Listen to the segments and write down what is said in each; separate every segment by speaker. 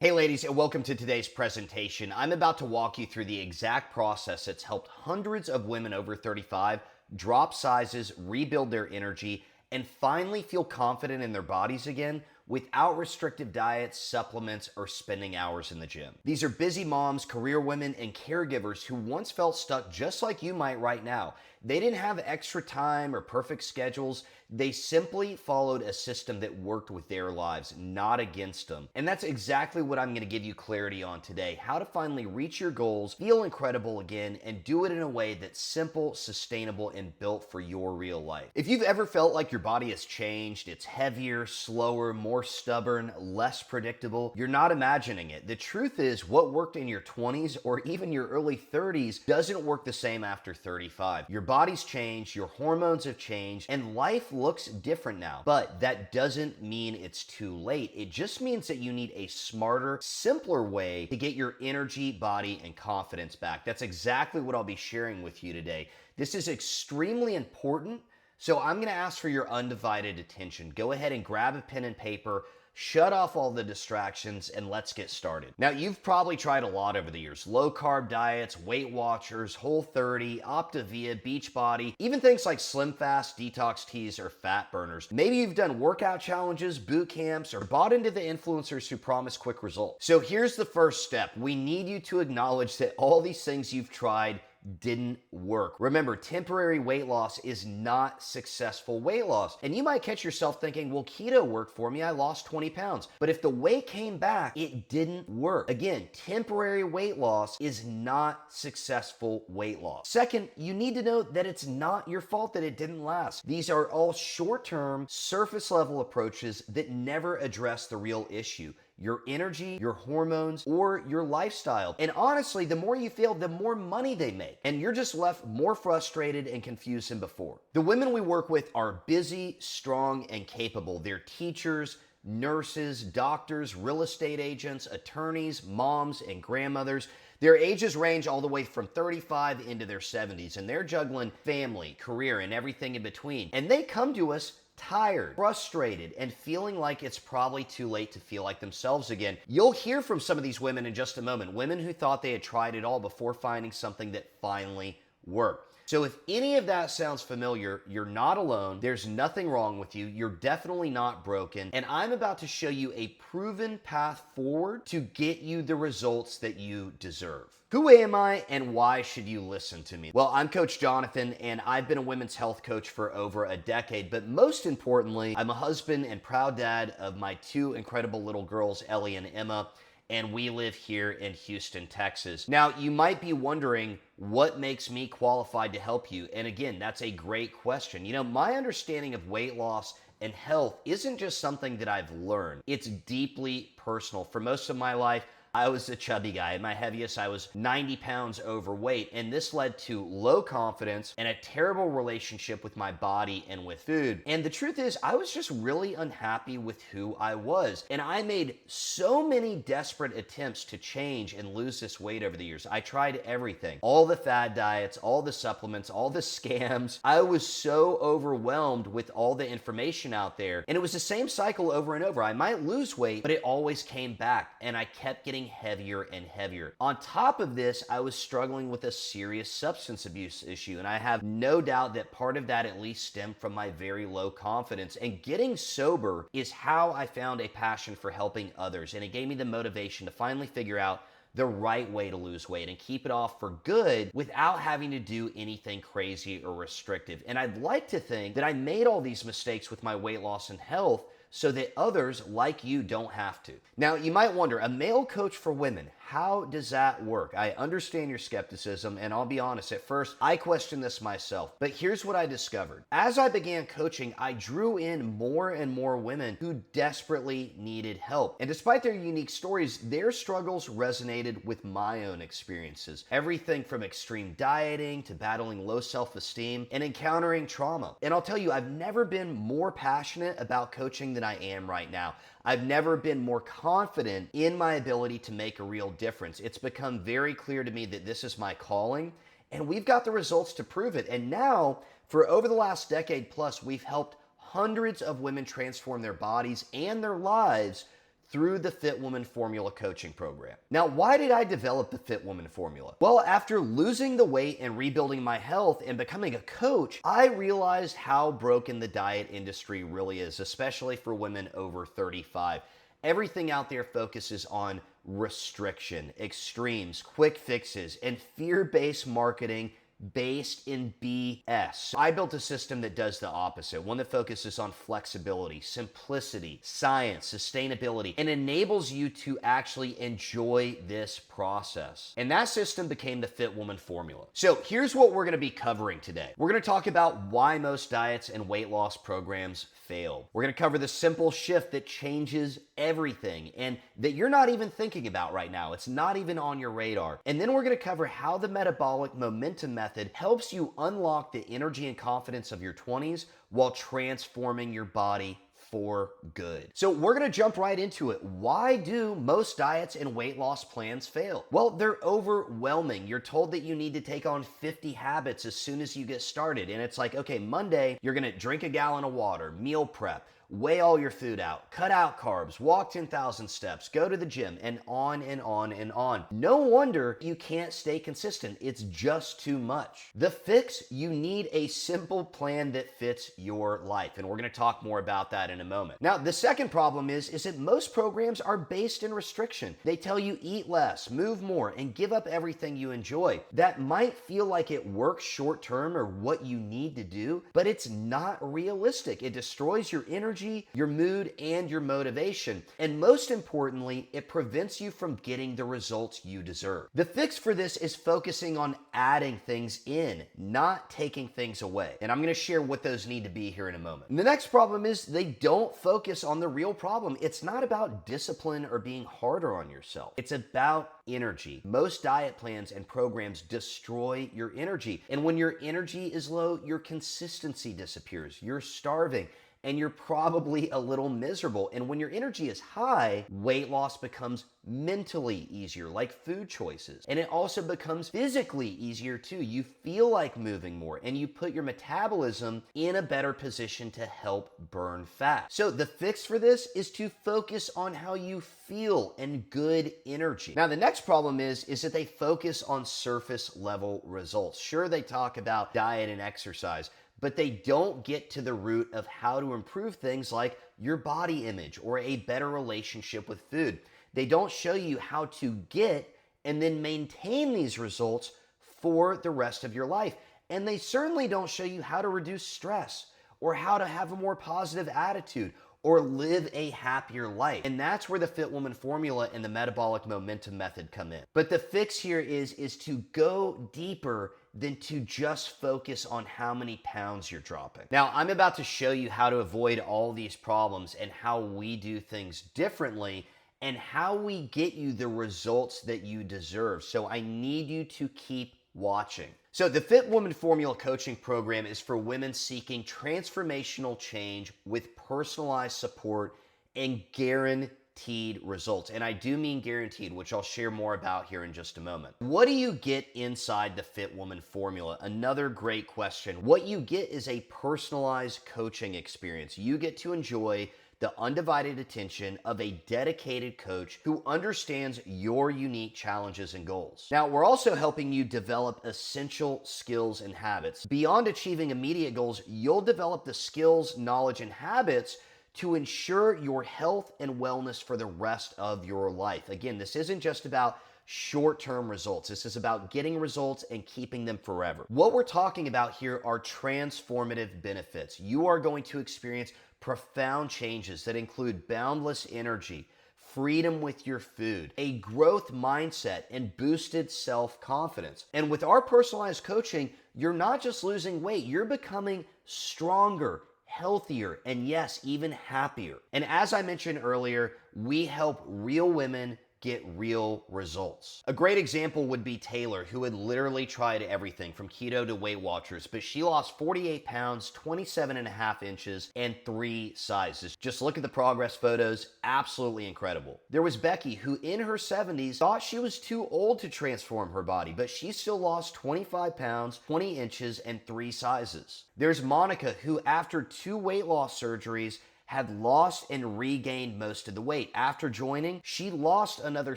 Speaker 1: Hey ladies, and welcome to today's presentation. I'm about to walk you through the exact process that's helped hundreds of women over 35 drop sizes, rebuild their energy, and finally feel confident in their bodies again without restrictive diets, supplements, or spending hours in the gym. These are busy moms, career women, and caregivers who once felt stuck just like you might right now. They didn't have extra time or perfect schedules. They simply followed a system that worked with their lives, not against them. And that's exactly what I'm going to give you clarity on today. How to finally reach your goals, feel incredible again, and do it in a way that's simple, sustainable, and built for your real life. If you've ever felt like your body has changed, it's heavier, slower, more stubborn, less predictable, you're not imagining it. The truth is, what worked in your 20s or even your early 30s doesn't work the same after 35. Your body's changed, your hormones have changed, and life looks different now. But that doesn't mean it's too late. It just means that you need a smarter, simpler way to get your energy, body, and confidence back. That's exactly what I'll be sharing with you today. This is extremely important, so I'm going to ask for your undivided attention. Go ahead and grab a pen and paper, shut off all the distractions, and let's get started. Now, you've probably tried a lot over the years. Low-carb diets, Weight Watchers, Whole30, Optavia, Beachbody, even things like Slim Fast, detox teas, or fat burners. Maybe you've done workout challenges, boot camps, or bought into the influencers who promise quick results. So here's the first step. We need you to acknowledge that all these things you've tried didn't work. Remember, temporary weight loss is not successful weight loss. And you might catch yourself thinking, well, keto worked for me. I lost 20 pounds. But if the weight came back, it didn't work. Again, temporary weight loss is not successful weight loss. Second, you need to know that it's not your fault that it didn't last. These are all short-term, surface-level approaches that never address the real issue: your energy, your hormones, or your lifestyle. And honestly, the more you fail, the more money they make. And you're just left more frustrated and confused than before. The women we work with are busy, strong, and capable. They're teachers, nurses, doctors, real estate agents, attorneys, moms, and grandmothers. Their ages range all the way from 35 into their 70s, and they're juggling family, career, and everything in between. And they come to us tired, frustrated, and feeling like it's probably too late to feel like themselves again. You'll hear from some of these women in just a moment, women who thought they had tried it all before finding something that finally worked. So if any of that sounds familiar, you're not alone. There's nothing wrong with you. You're definitely not broken. And I'm about to show you a proven path forward to get you the results that you deserve. Who am I and why should you listen to me? Well, I'm Coach Jonathan, and I've been a women's health coach for over a decade. But most importantly, I'm a husband and proud dad of my two incredible little girls, Ellie and Emma, and we live here in Houston, Texas. Now, you might be wondering, what makes me qualified to help you? And again, that's a great question. You know, my understanding of weight loss and health isn't just something that I've learned. It's deeply personal. For most of my life, I was a chubby guy. At my heaviest, I was 90 pounds overweight, and this led to low confidence and a terrible relationship with my body and with food. And the truth is, I was just really unhappy with who I was. And I made so many desperate attempts to change and lose this weight over the years. I tried everything. All the fad diets, all the supplements, all the scams. I was so overwhelmed with all the information out there. And it was the same cycle over and over. I might lose weight, but it always came back, and I kept getting heavier and heavier. On top of this, I was struggling with a serious substance abuse issue, and I have no doubt that part of that at least stemmed from my very low confidence. And getting sober is how I found a passion for helping others, and it gave me the motivation to finally figure out the right way to lose weight and keep it off for good without having to do anything crazy or restrictive. And I'd like to think that I made all these mistakes with my weight loss and health so that others like you don't have to. Now, you might wonder, a male coach for women, how does that work? I understand your skepticism, and I'll be honest, at first, I questioned this myself. But here's what I discovered. As I began coaching, I drew in more and more women who desperately needed help. And despite their unique stories, their struggles resonated with my own experiences. Everything from extreme dieting to battling low self-esteem and encountering trauma. And I'll tell you, I've never been more passionate about coaching than I am right now. I've never been more confident in my ability to make a real difference. It's become very clear to me that this is my calling, and we've got the results to prove it. And now, for over the last decade plus, we've helped hundreds of women transform their bodies and their lives through the Fit Woman Formula coaching program. Now, why did I develop the Fit Woman Formula? Well, after losing the weight and rebuilding my health and becoming a coach, I realized how broken the diet industry really is, especially for women over 35. Everything out there focuses on restriction, extremes, quick fixes, and fear-based marketing based in BS. I built a system that does the opposite, one that focuses on flexibility, simplicity, science, sustainability, and enables you to actually enjoy this process. And that system became the Fit Woman Formula. So here's what we're gonna be covering today. We're gonna talk about why most diets and weight loss programs fail. We're gonna cover the simple shift that changes everything and that you're not even thinking about right now. It's not even on your radar. And then we're gonna cover how the Metabolic Momentum Method helps you unlock the energy and confidence of your 20s while transforming your body for good. So we're gonna jump right into it. Why do most diets and weight loss plans fail? Well, they're overwhelming. You're told that you need to take on 50 habits as soon as you get started. And it's like, okay, Monday, you're gonna drink a gallon of water, meal prep, weigh all your food out, cut out carbs, walk 10,000 steps, go to the gym, and on and on and on. No wonder you can't stay consistent. It's just too much. The fix, you need a simple plan that fits your life. And we're gonna talk more about that in a moment. Now, the second problem is that most programs are based in restriction. They tell you eat less, move more, and give up everything you enjoy. That might feel like it works short term or what you need to do, but it's not realistic. It destroys your energy, your mood, and your motivation. And most importantly, it prevents you from getting the results you deserve. The fix for this is focusing on adding things in, not taking things away. And I'm gonna share what those need to be here in a moment. And the next problem is they don't focus on the real problem. It's not about discipline or being harder on yourself. It's about energy. Most diet plans and programs destroy your energy. And when your energy is low, your consistency disappears. You're starving, and you're probably a little miserable. And when your energy is high, weight loss becomes mentally easier, like food choices. And it also becomes physically easier too. You feel like moving more, and you put your metabolism in a better position to help burn fat. So the fix for this is to focus on how you feel and good energy. Now, the next problem is that they focus on surface level results. Sure, they talk about diet and exercise, but they don't get to the root of how to improve things like your body image or a better relationship with food. They don't show you how to get and then maintain these results for the rest of your life. And they certainly don't show you how to reduce stress or how to have a more positive attitude or live a happier life. And that's where the Fit Woman Formula and the Metabolic Momentum Method come in. But the fix here is to go deeper than to just focus on how many pounds you're dropping. Now, I'm about to show you how to avoid all these problems and how we do things differently and how we get you the results that you deserve. So I need you to keep watching. So the Fit Woman Formula coaching program is for women seeking transformational change with personalized support and guaranteed results. And I do mean guaranteed, which I'll share more about here in just a moment. What do you get inside the Fit Woman Formula? Another great question. What you get is a personalized coaching experience. You get to enjoy the undivided attention of a dedicated coach who understands your unique challenges and goals. Now, we're also helping you develop essential skills and habits. Beyond achieving immediate goals, you'll develop the skills, knowledge, and habits to ensure your health and wellness for the rest of your life. Again, this isn't just about short-term results. This is about getting results and keeping them forever. What we're talking about here are transformative benefits. You are going to experience profound changes that include boundless energy, freedom with your food, a growth mindset, and boosted self-confidence. And with our personalized coaching, you're not just losing weight, you're becoming stronger, healthier, and yes, even happier. And as I mentioned earlier, we help real women get real results. A great example would be Taylor, who had literally tried everything from keto to Weight Watchers, but she lost 48 pounds, 27.5 inches, and 3 sizes. Just look at the progress photos, absolutely incredible. There was Becky, who in her 70s thought she was too old to transform her body, but she still lost 25 pounds, 20 inches, and 3 sizes. There's Monica, who after 2 weight loss surgeries had lost and regained most of the weight. After joining, she lost another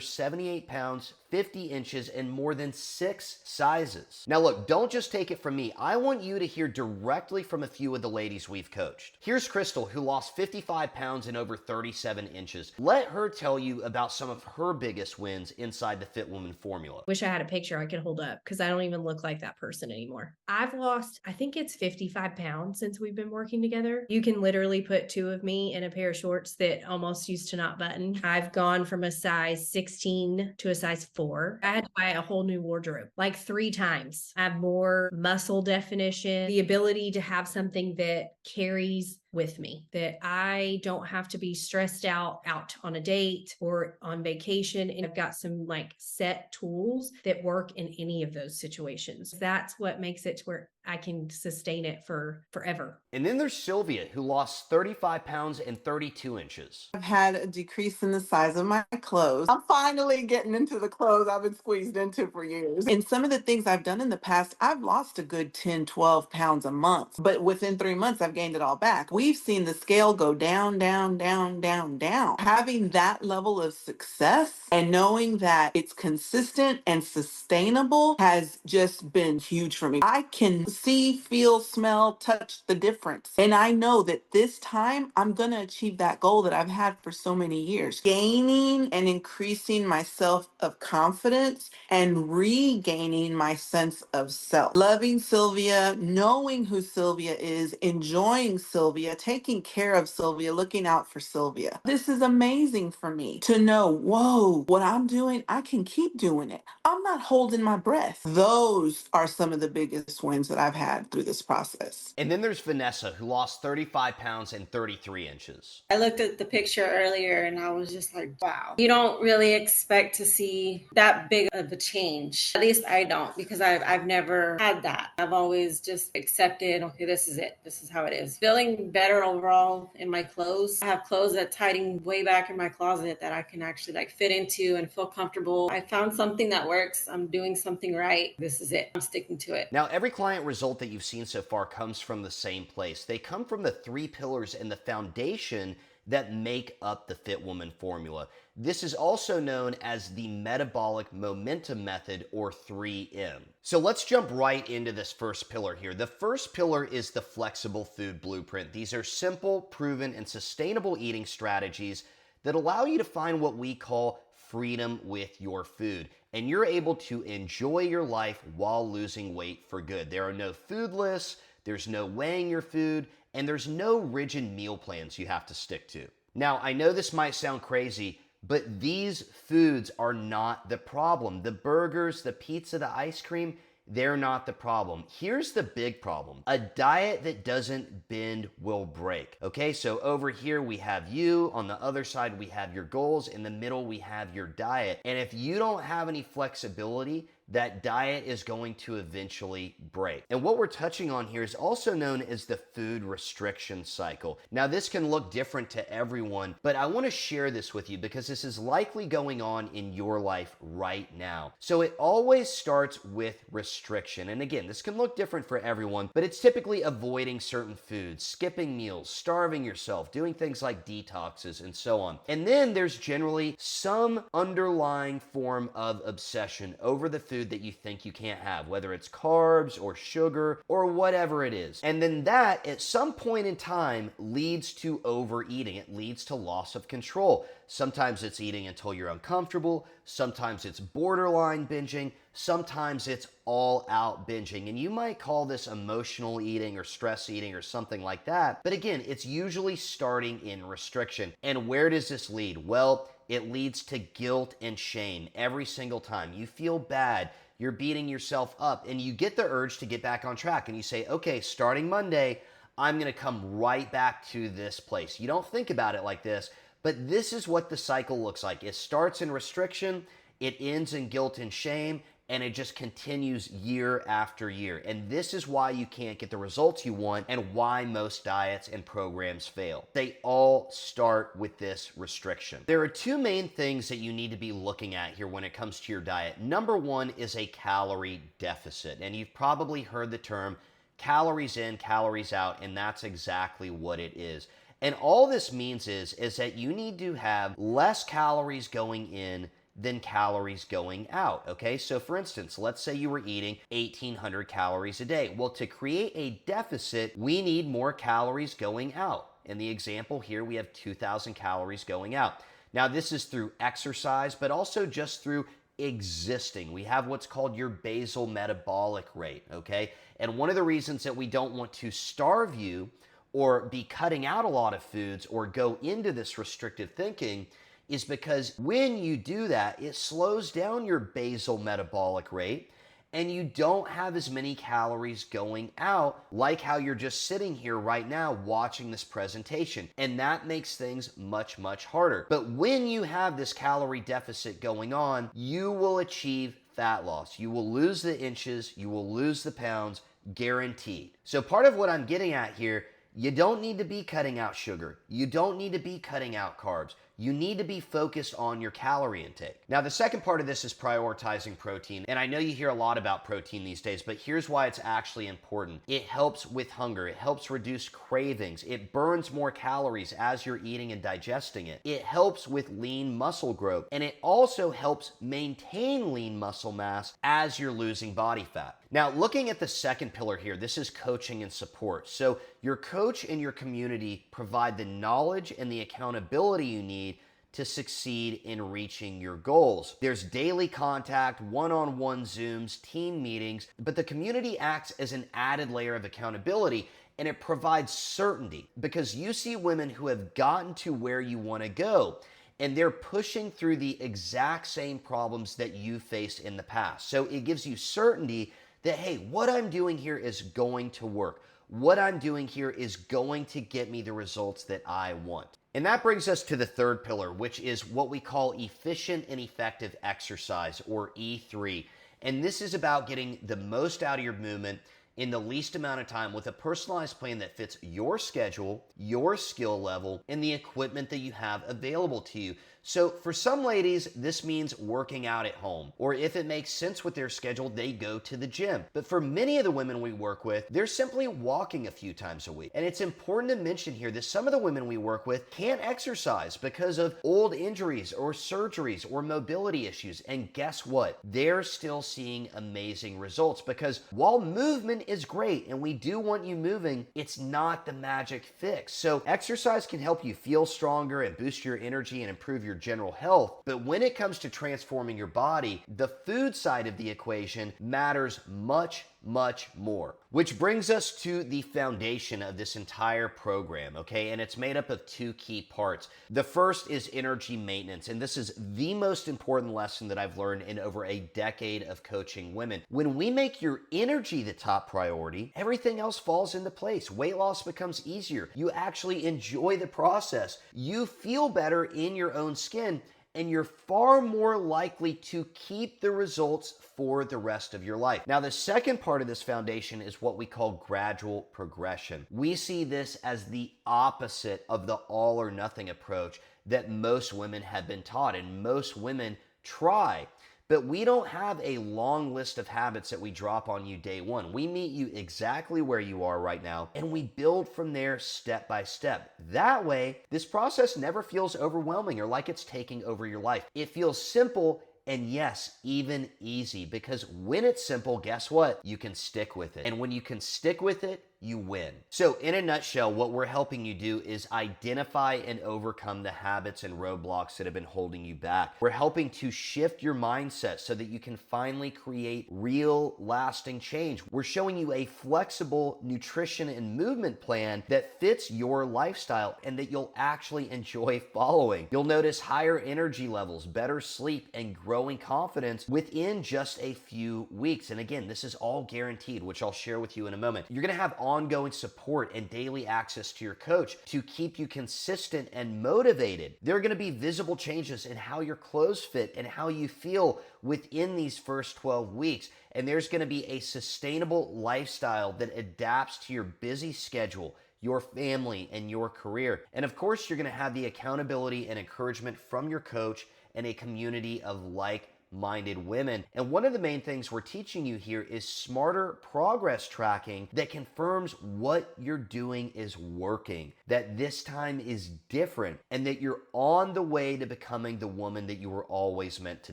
Speaker 1: 78 pounds, 50 inches, and more than 6 sizes. Now look, don't just take it from me. I want you to hear directly from a few of the ladies we've coached. Here's Crystal, who lost 55 pounds and over 37 inches. Let her tell you about some of her biggest wins inside the Fit Woman formula.
Speaker 2: Wish I had a picture I could hold up because I don't even look like that person anymore. I've lost, I think it's 55 pounds since we've been working together. You can literally put two of me in a pair of shorts that almost used to not button. I've gone from a size 16 to a size 4. I had to buy a whole new wardrobe like 3 times. I have more muscle definition, the ability to have something that carries with me, that I don't have to be stressed out on a date or on vacation. And I've got some like set tools that work in any of those situations. That's what makes it to where I can sustain it for forever.
Speaker 1: And then there's Sylvia, who lost 35 pounds and 32 inches.
Speaker 3: I've had a decrease in the size of my clothes. I'm finally getting into the clothes I've been squeezed into for years. And some of the things I've done in the past, I've lost a good 10, 12 pounds a month. But within 3 months, I've gained it all back. We've seen the scale go down, down, down, down, down. Having that level of success and knowing that it's consistent and sustainable has just been huge for me. I can see, feel, smell, touch the difference. And I know that this time I'm going to achieve that goal that I've had for so many years. Gaining and increasing my self of confidence and regaining my sense of self. Loving Sylvia, knowing who Sylvia is, enjoying Sylvia, taking care of Sylvia, looking out for Sylvia. This is amazing for me to know, whoa, what I'm doing, I can keep doing it. I'm not holding my breath. Those are some of the biggest wins that I've had through this process.
Speaker 1: And then there's Vanessa, who lost 35 pounds and 33 inches.
Speaker 4: I looked at the picture earlier and I was just like, wow. You don't really expect to see that big of a change. At least I don't, because I've never had that. I've always just accepted, okay, this is it. This is how it is. Feeling better overall in my clothes. I have clothes that's hiding way back in my closet that I can actually like fit into and feel comfortable. I found something that works. I'm doing something right. This is it. I'm sticking to it.
Speaker 1: Now, every client result that you've seen so far comes from the same place. They come from the 3 pillars and the foundation that make up the Fit Woman formula. This is also known as the Metabolic Momentum Method, or 3M. So let's jump right into this first pillar here. The first pillar is the flexible food blueprint. These are simple, proven, and sustainable eating strategies that allow you to find what we call freedom with your food. And you're able to enjoy your life while losing weight for good. There are no food lists, there's no weighing your food, and there's no rigid meal plans you have to stick to. Now, I know this might sound crazy, but these foods are not the problem. The burgers, the pizza, the ice cream, they're not the problem. Here's the big problem. A diet that doesn't bend will break. Okay, so over here we have you. On the other side, we have your goals. In the middle, we have your diet. And if you don't have any flexibility, that diet is going to eventually break. And what we're touching on here is also known as the food restriction cycle. Now, this can look different to everyone, but I want to share this with you because this is likely going on in your life right now. So it always starts with restriction. And again, this can look different for everyone, but it's typically avoiding certain foods, skipping meals, starving yourself, doing things like detoxes, and so on. And then there's generally some underlying form of obsession over the food that you think you can't have, whether it's carbs or sugar or whatever it is. And then that, at some point in time, leads to overeating. It leads to loss of control. Sometimes it's eating until you're uncomfortable. Sometimes it's borderline binging. Sometimes it's all out binging. And you might call this emotional eating or stress eating or something like that. But again, it's usually starting in restriction. And where does this lead? Well, it leads to guilt and shame every single time. You feel bad, you're beating yourself up, and you get the urge to get back on track. And you say, okay, starting Monday, I'm gonna come right back to this place. You don't think about it like this, but this is what the cycle looks like. It starts in restriction, it ends in guilt and shame, and it just continues year after year. And this is why you can't get the results you want and why most diets and programs fail. They all start with this restriction. There are 2 main things that you need to be looking at here when it comes to your diet. Number 1 is a calorie deficit. And you've probably heard the term calories in, calories out, and that's exactly what it is. And all this means is that you need to have less calories going in than calories going out, okay? So for instance, let's say you were eating 1,800 calories a day. Well, to create a deficit, we need more calories going out. In the example here, we have 2,000 calories going out. Now, this is through exercise, but also just through existing. We have what's called your basal metabolic rate, okay? And one of the reasons that we don't want to starve you or be cutting out a lot of foods or go into this restrictive thinking is because when you do that, it slows down your basal metabolic rate and you don't have as many calories going out like how you're just sitting here right now watching this presentation. And that makes things much, much harder. But when you have this calorie deficit going on, you will achieve fat loss. You will lose the inches, you will lose the pounds, guaranteed. So part of what I'm getting at here, you don't need to be cutting out sugar. You don't need to be cutting out carbs. You need to be focused on your calorie intake. Now, the second part of this is prioritizing protein. And I know you hear a lot about protein these days, but here's why it's actually important. It helps with hunger. It helps reduce cravings. It burns more calories as you're eating and digesting it. It helps with lean muscle growth. And it also helps maintain lean muscle mass as you're losing body fat. Now, looking at the second pillar here, this is coaching and support. So your coach and your community provide the knowledge and the accountability you need to succeed in reaching your goals. There's daily contact, one-on-one Zooms, team meetings, but the community acts as an added layer of accountability, and it provides certainty because you see women who have gotten to where you want to go, and they're pushing through the exact same problems that you faced in the past. So it gives you certainty that, hey, what I'm doing here is going to work. What I'm doing here is going to get me the results that I want. And that brings us to the third pillar, which is what we call efficient and effective exercise, or E3. And this is about getting the most out of your movement in the least amount of time with a personalized plan that fits your schedule, your skill level, and the equipment that you have available to you. So for some ladies, this means working out at home, or if it makes sense with their schedule, they go to the gym. But for many of the women we work with, they're simply walking a few times a week. And it's important to mention here that some of the women we work with can't exercise because of old injuries or surgeries or mobility issues. And guess what? They're still seeing amazing results because while movement is great and we do want you moving, it's not the magic fix. So exercise can help you feel stronger and boost your energy and improve your general health. But when it comes to transforming your body, the food side of the equation matters much, much more. Which brings us to the foundation of this entire program, okay? And it's made up of two key parts. The first is energy maintenance, and this is the most important lesson that I've learned in over a decade of coaching women. When we make your energy the top priority, everything else falls into place. Weight loss becomes easier. You actually enjoy the process. You feel better in your own skin, and you're far more likely to keep the results for the rest of your life. Now, the second part of this foundation is what we call gradual progression. We see this as the opposite of the all or nothing approach that most women have been taught and most women try. But we don't have a long list of habits that we drop on you day one. We meet you exactly where you are right now, and we build from there step by step. That way, this process never feels overwhelming or like it's taking over your life. It feels simple and yes, even easy, because when it's simple, guess what? You can stick with it. And when you can stick with it, you win. So in a nutshell, what we're helping you do is identify and overcome the habits and roadblocks that have been holding you back. We're helping to shift your mindset so that you can finally create real lasting change. We're showing you a flexible nutrition and movement plan that fits your lifestyle and that you'll actually enjoy following. You'll notice higher energy levels, better sleep, and growing confidence within just a few weeks. And again, this is all guaranteed, which I'll share with you in a moment. You're gonna have ongoing support and daily access to your coach to keep you consistent and motivated. There are going to be visible changes in how your clothes fit and how you feel within these first 12 weeks. And there's going to be a sustainable lifestyle that adapts to your busy schedule, your family, and your career. And of course, you're going to have the accountability and encouragement from your coach and a community of like minded women. And one of the main things we're teaching you here is smarter progress tracking that confirms what you're doing is working, that this time is different, and that you're on the way to becoming the woman that you were always meant to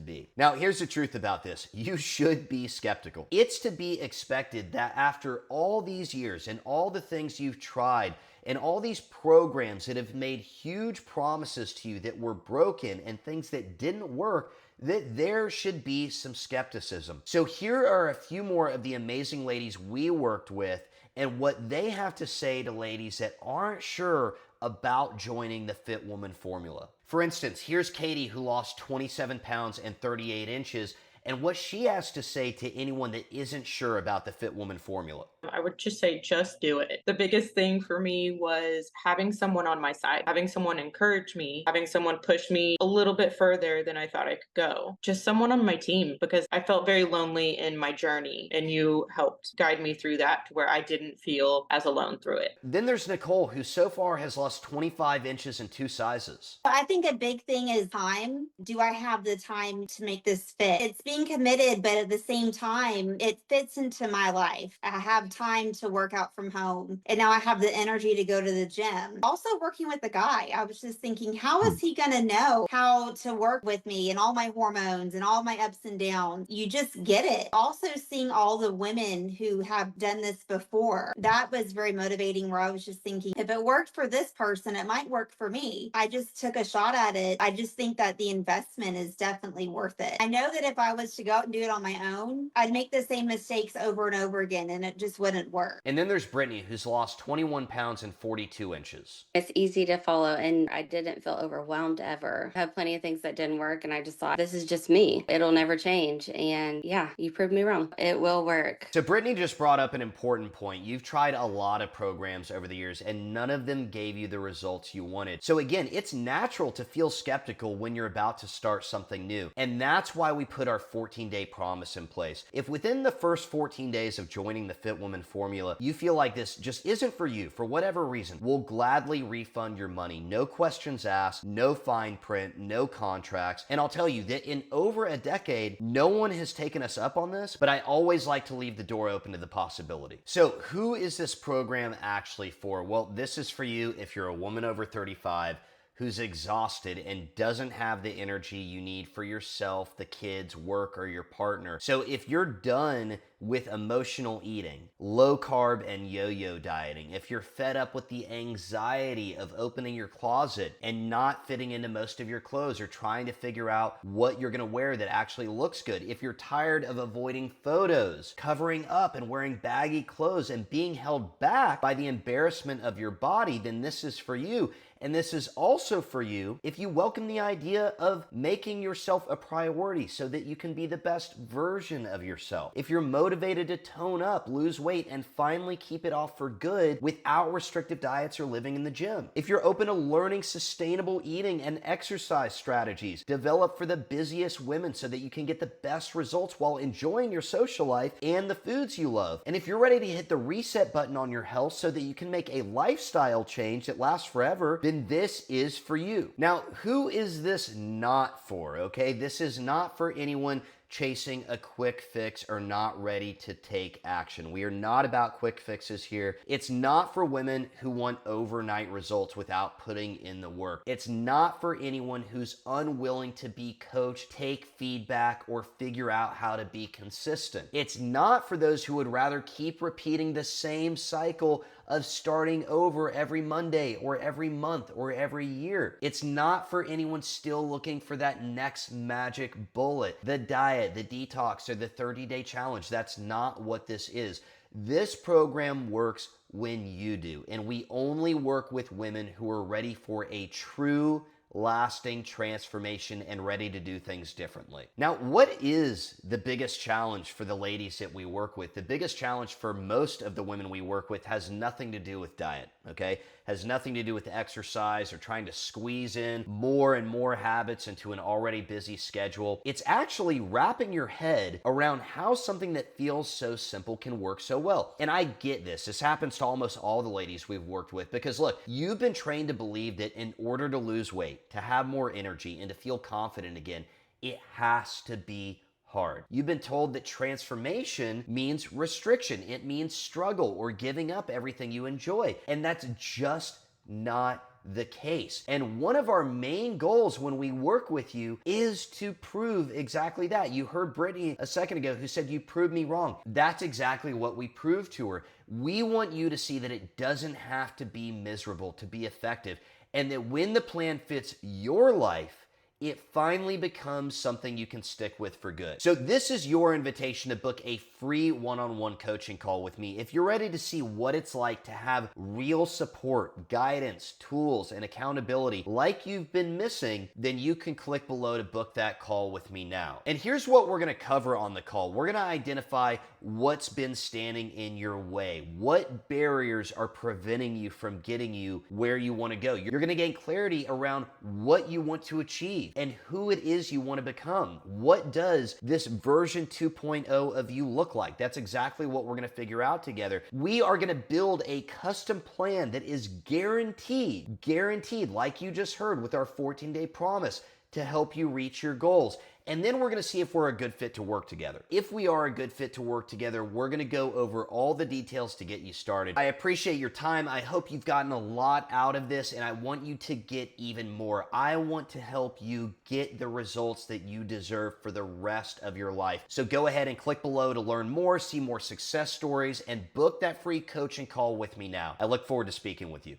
Speaker 1: be. Now, here's the truth about this. You should be skeptical. It's to be expected that after all these years and all the things you've tried and all these programs that have made huge promises to you that were broken and things that didn't work, that there should be some skepticism. So here are a few more of the amazing ladies we worked with and what they have to say to ladies that aren't sure about joining the Fit Woman formula. For instance, here's Katie, who lost 27 pounds and 38 inches, and what she has to say to anyone that isn't sure about the Fit Woman formula.
Speaker 5: I would just say, just do it. The biggest thing for me was having someone on my side, having someone encourage me, having someone push me a little bit further than I thought I could go. Just someone on my team, because I felt very lonely in my journey, and you helped guide me through that to where I didn't feel as alone through it.
Speaker 1: Then there's Nicole, who so far has lost 25 inches in 2 sizes.
Speaker 6: I think a big thing is time. Do I have the time to make this fit? It's being committed, but at the same time, it fits into my life. I have time to work out from home, and now I have the energy to go to the gym. Also, working with a guy, I was just thinking, how is he going to know how to work with me and all my hormones and all my ups and downs? You just get it. Also, seeing all the women who have done this before, that was very motivating, where I was just thinking, if it worked for this person, it might work for me. I just took a shot at it. I just think that the investment is definitely worth it. I know that if I was to go out and do it on my own, I'd make the same mistakes over and over again, and it just wouldn't work.
Speaker 1: And then there's Brittany, who's lost 21 pounds and 42 inches.
Speaker 7: It's easy to follow, and I didn't feel overwhelmed ever. I had plenty of things that didn't work, and I just thought, this is just me. It'll never change. And yeah, you proved me wrong. It will work.
Speaker 1: So Brittany just brought up an important point. You've tried a lot of programs over the years, and none of them gave you the results you wanted. So again, it's natural to feel skeptical when you're about to start something new. And that's why we put our 14-day promise in place. If within the first 14 days of joining the Fit Woman formula, you feel like this just isn't for you for whatever reason, we'll gladly refund your money. No questions asked, no fine print, no contracts. And I'll tell you that in over a decade, no one has taken us up on this, but I always like to leave the door open to the possibility. So who is this program actually for? Well, this is for you if you're a woman over 35 who's exhausted and doesn't have the energy you need for yourself, the kids, work, or your partner. So if you're done with emotional eating, low carb and yo-yo dieting, if you're fed up with the anxiety of opening your closet and not fitting into most of your clothes, or trying to figure out what you're gonna wear that actually looks good, if you're tired of avoiding photos, covering up and wearing baggy clothes and being held back by the embarrassment of your body, then this is for you. And this is also for you if you welcome the idea of making yourself a priority so that you can be the best version of yourself. If you're motivated to tone up, lose weight, and finally keep it off for good without restrictive diets or living in the gym. If you're open to learning sustainable eating and exercise strategies developed for the busiest women so that you can get the best results while enjoying your social life and the foods you love. And if you're ready to hit the reset button on your health so that you can make a lifestyle change that lasts forever, then this is for you. Now, who is this not for? Okay, this is not for anyone chasing a quick fix or not ready to take action. We are not about quick fixes here. It's not for women who want overnight results without putting in the work. It's not for anyone who's unwilling to be coached, take feedback, or figure out how to be consistent. It's not for those who would rather keep repeating the same cycle of starting over every Monday or every month or every year. It's not for anyone still looking for that next magic bullet, the diet, the detox, or the 30-day challenge. That's not what this is. This program works when you do, and we only work with women who are ready for a true lasting transformation and ready to do things differently. Now, what is the biggest challenge for the ladies that we work with? The biggest challenge for most of the women we work with has nothing to do with diet, okay? Has nothing to do with exercise or trying to squeeze in more and more habits into an already busy schedule. It's actually wrapping your head around how something that feels so simple can work so well. And I get this. This happens to almost all the ladies we've worked with because look, you've been trained to believe that in order to lose weight, to have more energy, and to feel confident again, It has to be hard. You've been told that transformation means restriction. It means struggle or giving up everything you enjoy. And that's just not the case. And one of our main goals when we work with you is to prove exactly that. You heard Brittany a second ago who said, you proved me wrong. That's exactly what we proved to her. We want you to see that it doesn't have to be miserable to be effective, and that when the plan fits your life, it finally becomes something you can stick with for good. So this is your invitation to book a free one-on-one coaching call with me. If you're ready to see what it's like to have real support, guidance, tools, and accountability like you've been missing, then you can click below to book that call with me now. And here's what we're gonna cover on the call. We're gonna identify what's been standing in your way. What barriers are preventing you from getting you where you wanna go? You're gonna gain clarity around what you want to achieve and who it is you want to become. What does this version 2.0 of you look like? That's exactly what we're going to figure out together. We are going to build a custom plan that is guaranteed, like you just heard with our 14-day promise, to help you reach your goals. And then we're gonna see if we're a good fit to work together. If we are a good fit to work together, we're gonna go over all the details to get you started. I appreciate your time. I hope you've gotten a lot out of this, and I want you to get even more. I want to help you get the results that you deserve for the rest of your life. So go ahead and click below to learn more, see more success stories, and book that free coaching call with me now. I look forward to speaking with you.